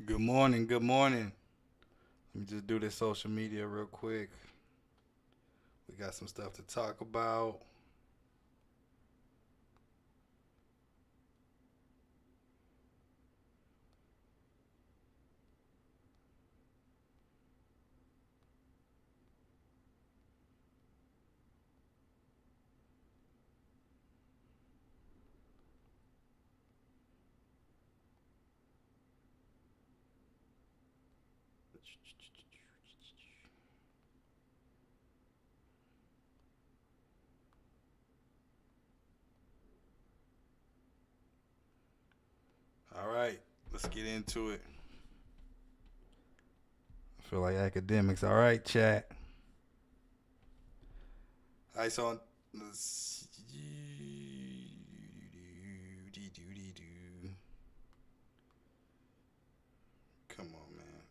Good morning. Good morning. Let me just do this social media real quick. We got some stuff to talk about. All right, let's get into it. I feel like academics. All right, chat. All right, so let's. Come on, man.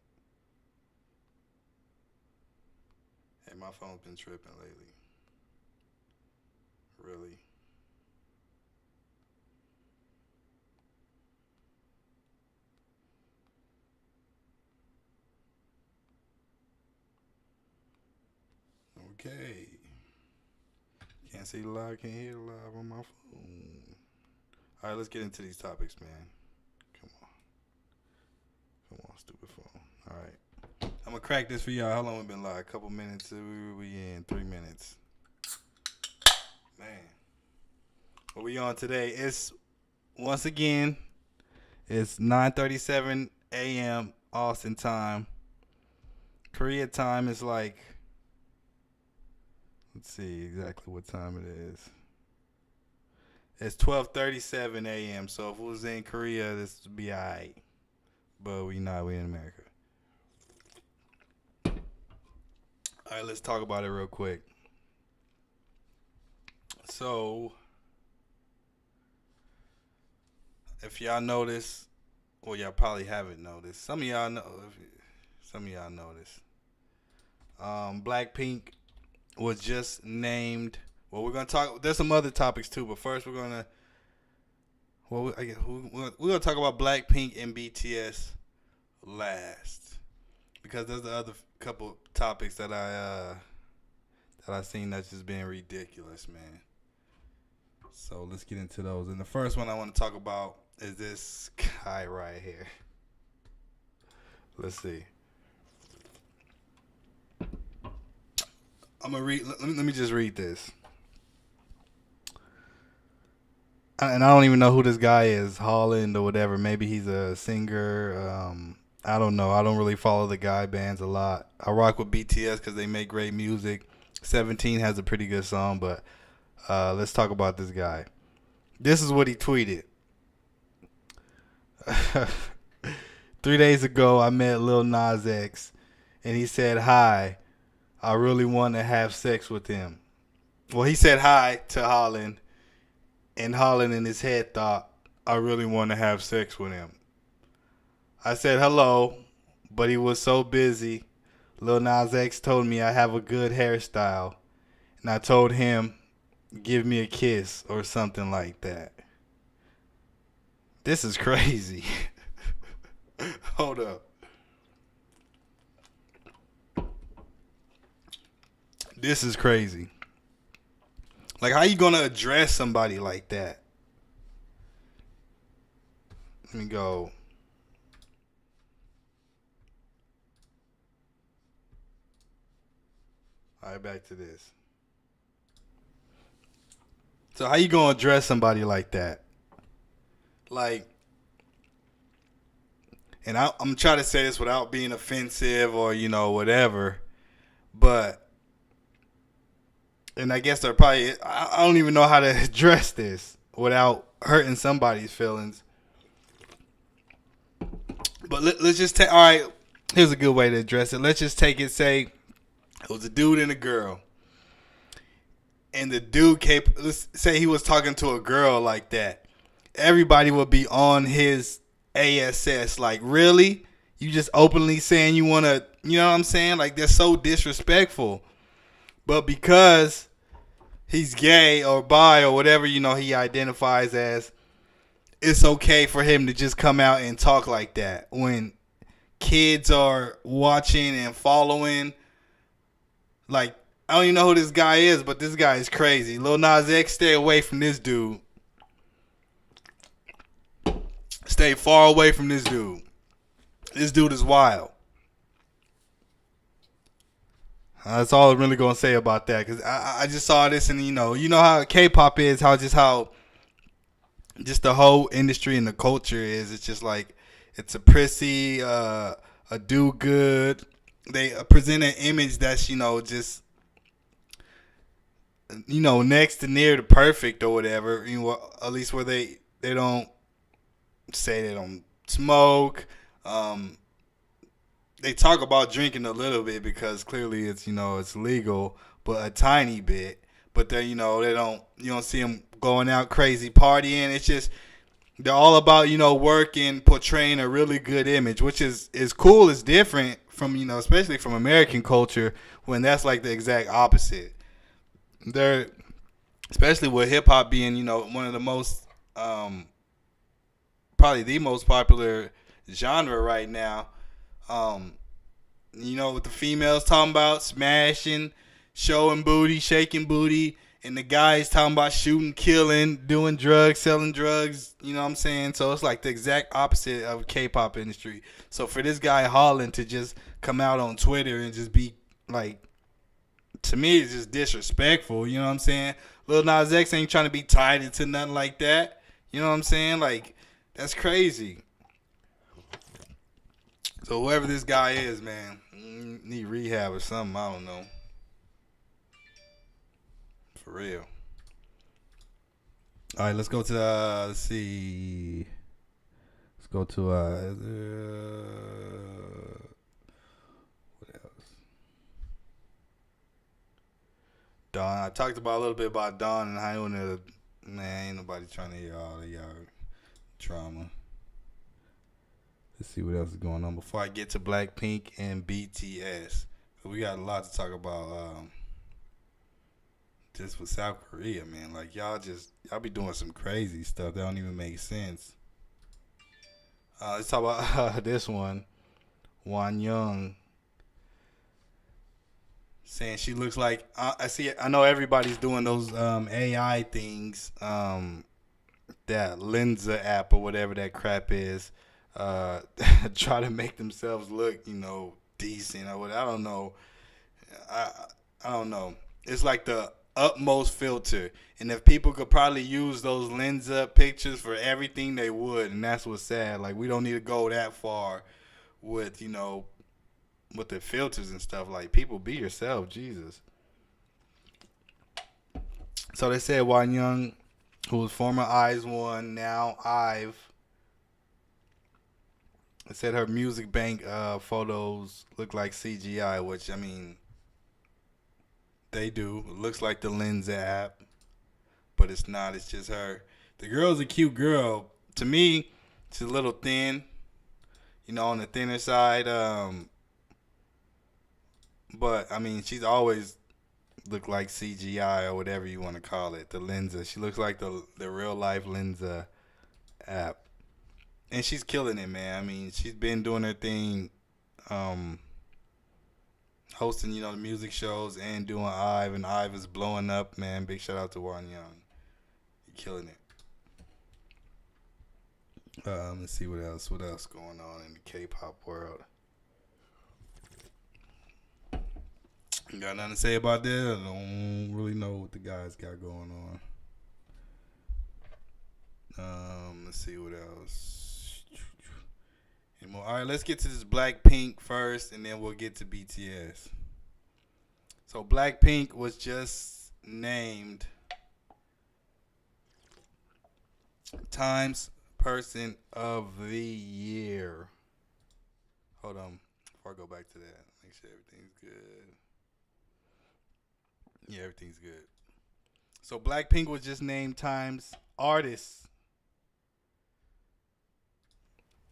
Hey, my phone's been tripping lately. Really. Okay. Can't see the live, can't hear the live on my phone. All right, let's get into these topics, man. Come on. Come on, stupid phone. All right. I'm going to crack this for y'all. How long we been live? A couple minutes. We in 3 minutes. Man. What we on today? It's, once again, it's 9:37 a.m. Austin time. Korea time is like, let's see exactly what time it is. It's 12:37 a.m. So if it was in Korea, this would be alright. But we not. We in America. All right, let's talk about it real quick. So, if y'all notice, well, y'all probably haven't noticed. Some of y'all know. Some of y'all noticed. Blackpink was just named. Well, we're gonna talk. There's some other topics too, but first we're gonna. Well, we're gonna talk about Blackpink and BTS last because there's the other couple topics that I seen that's just being ridiculous, man. So let's get into those. And the first one I want to talk about is this guy right here. Let's see. I'm gonna read. Let me just read this. And I don't even know who this guy is, Holland or whatever. Maybe he's a singer. I don't know. I don't really follow the guy bands a lot. I rock with BTS because they make great music. 17 has a pretty good song, but let's talk about this guy. This is what he tweeted. 3 days ago, I met Lil Nas X, and he said, "Hi, I really want to have sex with him." Well, he said hi to Holland, and Holland in his head thought, "I really want to have sex with him." I said hello, but he was so busy. Lil Nas X told me I have a good hairstyle, and I told him, "Give me a kiss" or something like that. This is crazy. Hold up. This is crazy. Like, how you gonna address somebody like that? Let me go. All right, back to this. So, how you gonna address somebody like that? Like, and I'm trying to say this without being offensive or whatever, but and I guess they're probably I don't even know how to address this without hurting somebody's feelings. But let's just take. All right, here's a good way to address it. Let's just take it. Say it was a dude and a girl, and the dude let's say he was talking to a girl like that, everybody would be on his ass. Like, really? You just openly saying you want to, you know what I'm saying? Like, that's so disrespectful. But because he's gay or bi or whatever, he identifies as, it's okay for him to just come out and talk like that when kids are watching and following. Like, I don't even know who this guy is, but this guy is crazy. Lil Nas X, stay away from this dude. Stay far away from this dude. This dude is wild. That's all I'm really gonna say about that, because I just saw this, and you know how K-pop is, how just the whole industry and the culture is. It's just like, it's a prissy, a do good. They present an image that's just next to near the perfect or whatever. At least where they don't say they don't smoke. They talk about drinking a little bit because clearly it's legal, but a tiny bit. But they they don't you don't see them going out crazy partying. It's just they're all about working, portraying a really good image, which is cool. It's different from especially from American culture, when that's like the exact opposite. They're, especially with hip hop being one of the most probably the most popular genre right now. Um, what the females talking about, smashing, showing booty, shaking booty, and the guys talking about shooting, killing, doing drugs, selling drugs. You know what I'm saying? So it's like the exact opposite of K-pop industry. So for this guy Holland to just come out on Twitter and just be like, to me, it's just disrespectful. You know what I'm saying? Lil Nas X ain't trying to be tied into nothing like that. You know what I'm saying? Like, that's crazy. So whoever this guy is, man, need rehab or something. I don't know. For real. All right, let's go to let's see. Let's go to what else? Dawn. I talked about a little bit about Dawn and how man, ain't nobody trying to hear all of y'all drama. Let's see what else is going on before I get to Blackpink and BTS. We got a lot to talk about. Just with South Korea, man. Like, y'all be doing some crazy stuff that don't even make sense. Let's talk about this one. Wan Young saying she looks like, I know everybody's doing those AI things, that Lensa app or whatever that crap is, try to make themselves look decent or whatever. I don't know. I I don't know. It's like the utmost filter. And if people could probably use those lens up pictures for everything, they would. And that's what's sad. Like, we don't need to go that far with, with the filters and stuff. Like, people, be yourself. Jesus. So they said Wan Young, who was former Eyes One, now IVE, it said her music bank photos look like CGI, which, I mean, they do. It looks like the Lens app, but it's not. It's just her. The girl's a cute girl. To me, she's a little thin, on the thinner side. But, I mean, she's always looked like CGI or whatever you want to call it, the Lensa. She looks like the real life Lensa app. And she's killing it, man. I mean, she's been doing her thing, hosting, the music shows and doing IVE, and IVE is blowing up, man. Big shout out to Wan Young. You're killing it. Let's see what else. What else going on in the K-pop world? You got nothing to say about that? I don't really know what the guys got going on. Let's see what else. Anymore. All right, let's get to this Blackpink first, and then we'll get to BTS. So Blackpink was just named Times Person of the Year. Hold on, before I go back to that, make sure everything's good. Yeah, everything's good. So Blackpink was just named Times Artist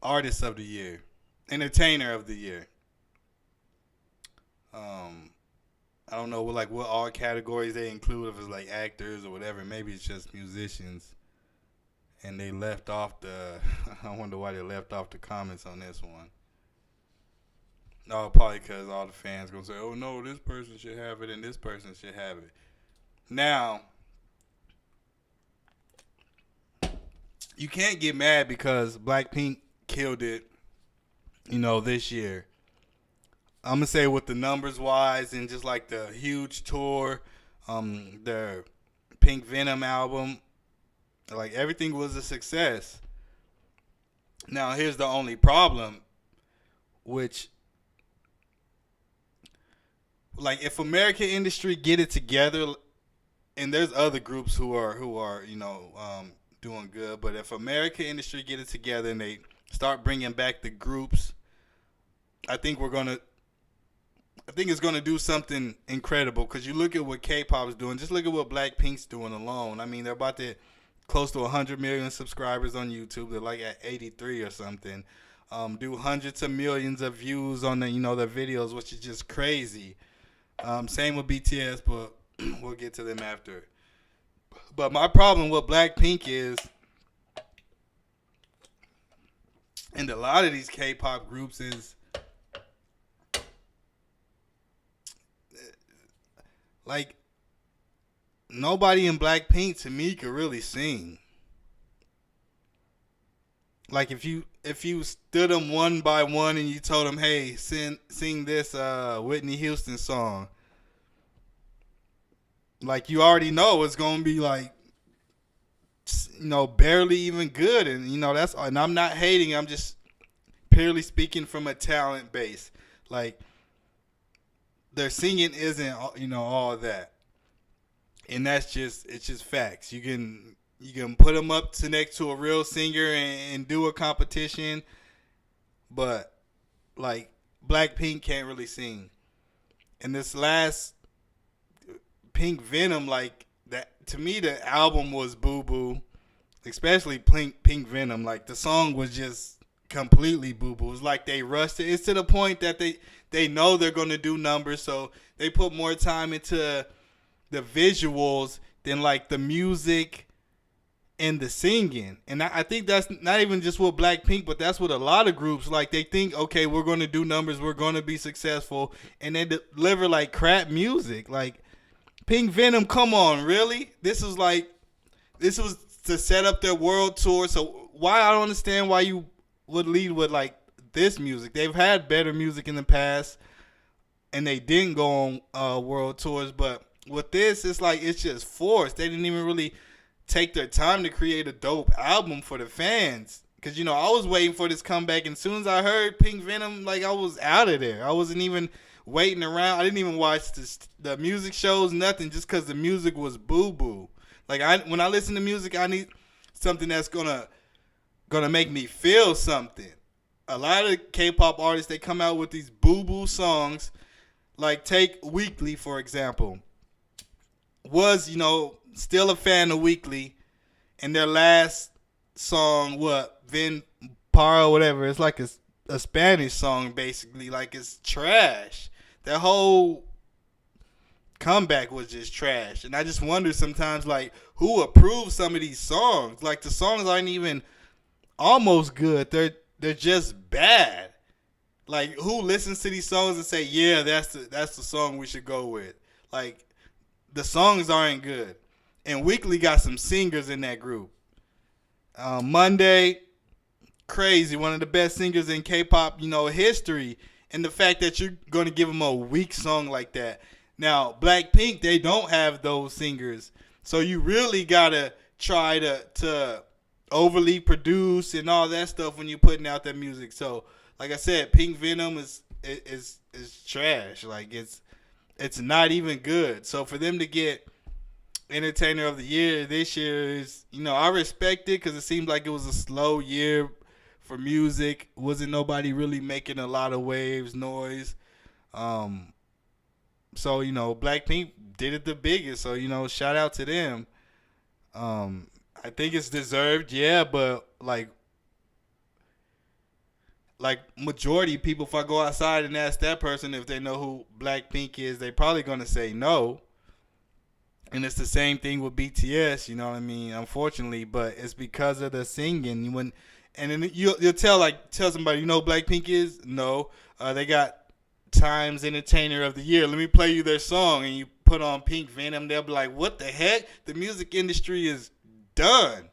of the Year, Entertainer of the Year. Um, I don't know what all categories they include, if it's like actors or whatever. Maybe it's just musicians, and they left off the. I wonder why they left off the comments on this one. No, probably because all the fans gonna say, "Oh no, this person should have it and this person should have it." Now, you can't get mad because Blackpink killed it, this year. I'm gonna say with the numbers wise and just like the huge tour, their Pink Venom album, like everything was a success. Now here's the only problem, which like if American industry get it together, and there's other groups who are doing good, but if American industry get it together and they start bringing back the groups, I think we're gonna I think it's going to do something incredible because you look at what K-pop is doing. Just look at what Blackpink's doing alone. I mean, they're about to close to 100 million subscribers on YouTube. They're like at 83 or something. Do hundreds of millions of views on their videos, which is just crazy. Same with BTS, but we'll get to them after. But my problem with Blackpink is, and a lot of these K-pop groups is, like, nobody in Blackpink to me could really sing. Like if you stood them one by one and you told them, hey, sing this Whitney Houston song, like you already know it's gonna be like, barely even good, and and I'm not hating. I'm just purely speaking from a talent base. Like their singing isn't all that, and it's just facts. You can put them up to next to a real singer and do a competition, but like Blackpink can't really sing. And this last Pink Venom, like that to me, the album was boo boo, especially Pink Venom. Like the song was just completely boo boo. It's like they rushed it. It's to the point that they know they're gonna do numbers, so they put more time into the visuals than like the music and the singing. And I think that's not even just with Blackpink, but that's with a lot of groups. Like they think, okay, we're going to do numbers, we're going to be successful, and they deliver like crap music. Like Pink Venom, come on, really? This was to set up their world tour. So I don't understand why you would lead with like this music. They've had better music in the past, and they didn't go on world tours. But with this, it's like it's just forced. They didn't even really take their time to create a dope album for the fans. Because, I was waiting for this comeback, and as soon as I heard Pink Venom, like, I was out of there. I wasn't even waiting around. I didn't even watch the music shows, nothing, just because the music was boo-boo. Like, when I listen to music, I need something that's gonna make me feel something. A lot of K-pop artists, they come out with these boo-boo songs. Like, take Weekly, for example. Was, still a fan of Weekly, and their last song, Ven Para, whatever, it's like a Spanish song, basically. Like, it's trash. Their whole comeback was just trash. And I just wonder sometimes, like, who approves some of these songs? Like, the songs aren't even almost good. They're just bad. Like, who listens to these songs and say, yeah, that's the song we should go with? Like, the songs aren't good. And Weekly got some singers in that group. Monday, crazy. One of the best singers in K-pop, history. And the fact that you're going to give them a weak song like that. Now, Blackpink, they don't have those singers. So you really got to try to overly produce and all that stuff when you're putting out that music. So, like I said, Pink Venom is trash. Like, it's not even good. So for them to get Entertainer of the Year this year is, I respect it because it seems like it was a slow year for music. Wasn't nobody really making a lot of noise. So, Blackpink did it the biggest. So shout out to them. I think it's deserved, yeah, but like majority of people, if I go outside and ask that person if they know who Blackpink is, they probably gonna say no. And it's the same thing with BTS, you know what I mean? Unfortunately, but it's because of the singing. And then you'll tell somebody, you know who Blackpink is? No, they got Times Entertainer of the Year. Let me play you their song, and you put on Pink Venom. They'll be like, what the heck? The music industry is done.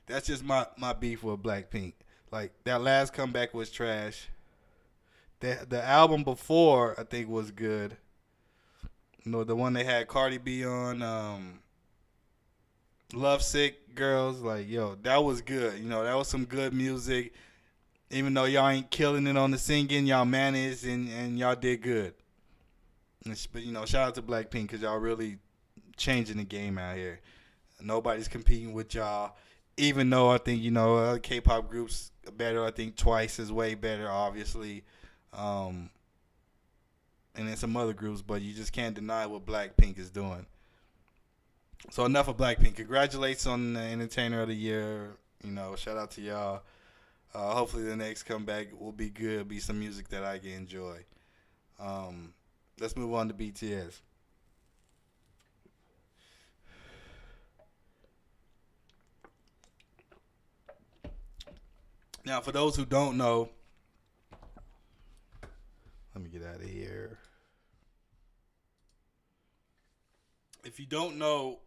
That's just my beef with Blackpink. Like that last comeback was trash. The album before I think was good. The one they had Cardi B on, Love Sick Girls. Like that was good. That was some good music. Even though y'all ain't killing it on the singing, y'all managed and y'all did good. But shout out to Blackpink because y'all really changing the game out here. Nobody's competing with y'all. Even though I think other K-pop groups are better, I think Twice is way better, obviously, and then some other groups. But you just can't deny what Blackpink is doing. So enough of Blackpink. Congratulations on the Entertainer of the Year. Shout out to y'all. Hopefully the next comeback will be good. Be some music that I can enjoy. Let's move on to BTS. Now, for those who don't know, let me get out of here. If you don't know,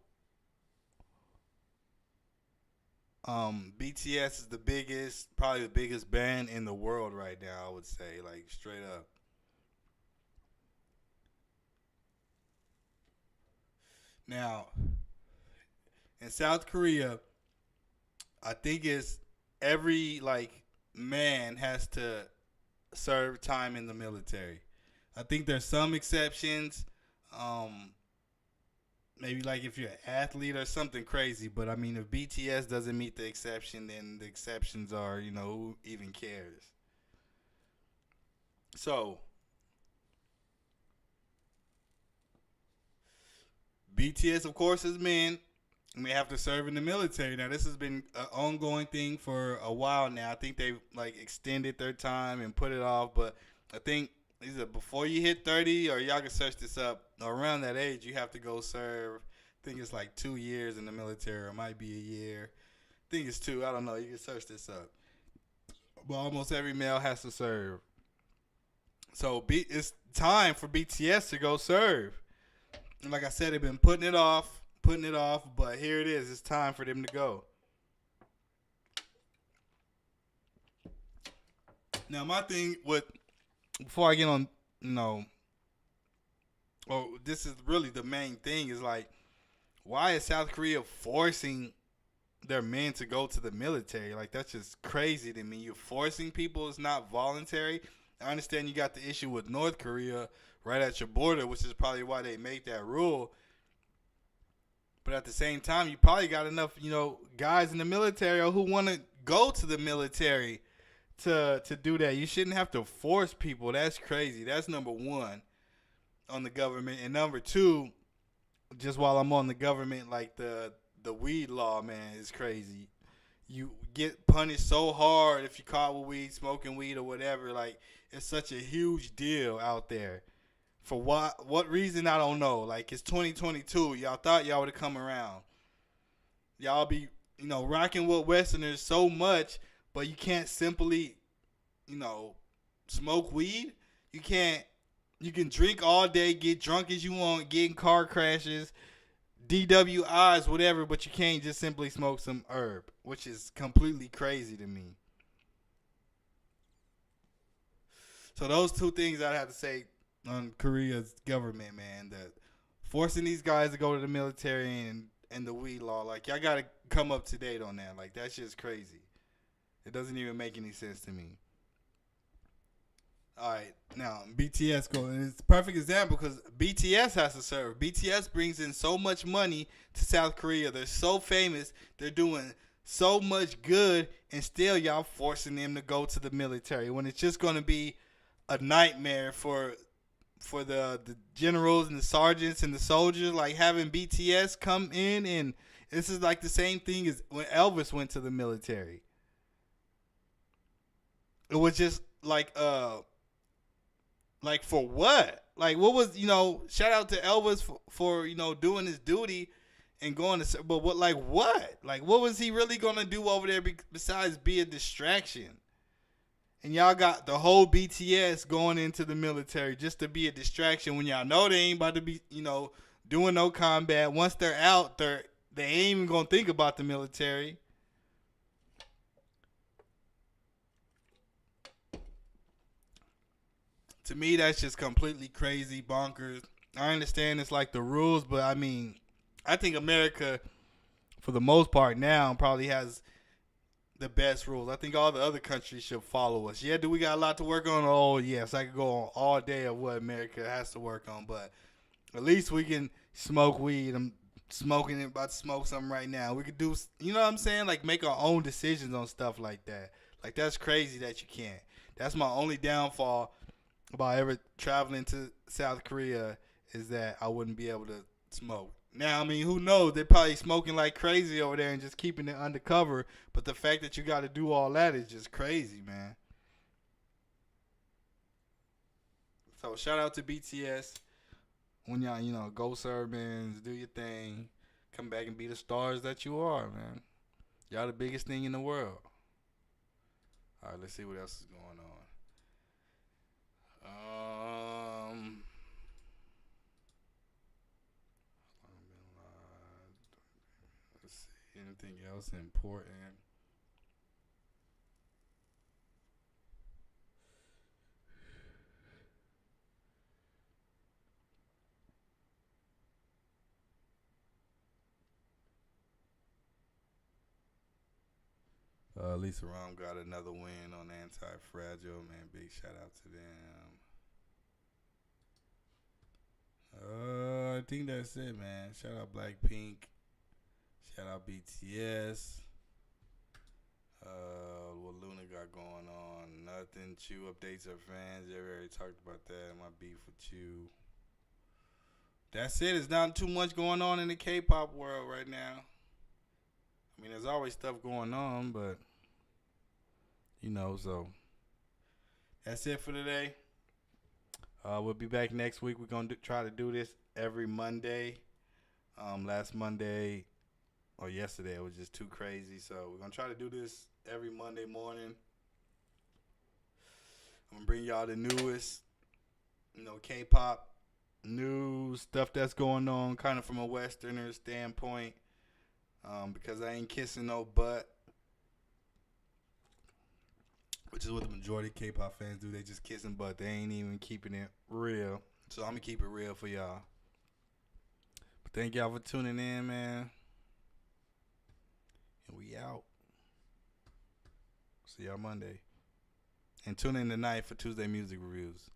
BTS is probably the biggest band in the world right now. I would say, like straight up. Now, in South Korea, I think it's every man has to serve time in the military. I think there's some exceptions. Um, Maybe like if you're an athlete or something crazy, but I mean if BTS doesn't meet the exception, then the exceptions are who even cares. So BTS, of course, is men. And they have to serve in the military. Now, this has been an ongoing thing for a while now. I think they've extended their time and put it off, but I think either before you hit 30, or y'all can search this up, around that age, you have to go serve. I think it's 2 years in the military, or it might be a year. I think it's two. I don't know. You can search this up. But almost every male has to serve. So it's time for BTS to go serve. And like I said, they've been putting it off, but here it is. It's time for them to go. Now, my thing with before I get on, this is really the main thing is why is South Korea forcing their men to go to the military? That's just crazy to me. You're forcing people. It's not voluntary. I understand you got the issue with North Korea right at your border, which is probably why they made that rule. But at the same time, you probably got enough, guys in the military who want to go to the military to do that. You shouldn't have to force people. That's crazy. That's number one on the government. And number two, just while I'm on the government, the weed law, man, is crazy. You get punished so hard if you caught with weed, smoking weed or whatever. It's such a huge deal out there. For what reason, I don't know. It's 2022. Y'all thought y'all would have come around. Y'all be, rocking with Westerners so much, but you can't simply, smoke weed. You can drink all day, get drunk as you want, get in car crashes, DWIs, whatever, but you can't just simply smoke some herb, which is completely crazy to me. So those two things I'd have to say on Korea's government, man, that forcing these guys to go to the military and the weed law, y'all gotta come up to date on that. That's just crazy. It doesn't even make any sense to me. All right, now BTS go. And it's a perfect example because BTS has to serve. BTS brings in so much money to South Korea. They're so famous. They're doing so much good, and still y'all forcing them to go to the military when it's just going to be a nightmare for the generals and the sergeants and the soldiers. Like having BTS come in, and this is like the same thing as when Elvis went to the military. It was just like for what? Like what was Shout out to Elvis for doing his duty and going to. But what like what? Like what was he really gonna do over there besides be a distraction? And y'all got the whole BTS going into the military just to be a distraction when y'all know they ain't about to be doing no combat. Once they're out, they ain't even gonna think about the military. To me, that's just completely crazy, bonkers. I understand it's like the rules, but I mean, I think America, for the most part now, probably has the best rules. I think all the other countries should follow us. Yeah, do we got a lot to work on? Oh, yes. I could go on all day of what America has to work on, but at least we can smoke weed. I'm smoking it, about to smoke something right now. We could do, you know what I'm saying? Like make our own decisions on stuff like that. Like that's crazy that you can't. That's my only downfall about ever traveling to South Korea is that I wouldn't be able to smoke. Now, I mean, who knows? They're probably smoking like crazy over there and just keeping it undercover. But the fact that you got to do all that is just crazy, man. So shout out to BTS. When y'all, go Serbians, do your thing, come back and be the stars that you are, man. Y'all the biggest thing in the world. All right, let's see what else is going on. Let's see anything else important. Lisa Rom got another win on Anti-Fragile, man. Big shout out to them. I think that's it, man. Shout out Blackpink. Shout out BTS. What Luna got going on? Nothing. Chew updates her fans. Yeah, we already talked about that. My beef with Chew. That's it. There's not too much going on in the K-pop world right now. I mean, there's always stuff going on, but so that's it for today. We'll be back next week. We're gonna try to do this every Monday. Last Monday or yesterday it was just too crazy, so we're gonna try to do this every Monday morning. I'm gonna bring y'all the newest, K-pop news stuff that's going on, kind of from a Westerner standpoint. Because I ain't kissing no butt, which is what the majority of K-pop fans do. They just kissing butt. They ain't even keeping it real. So I'm gonna keep it real for y'all. But thank y'all for tuning in, man. And we out. See y'all Monday. And tune in tonight for Tuesday music reviews.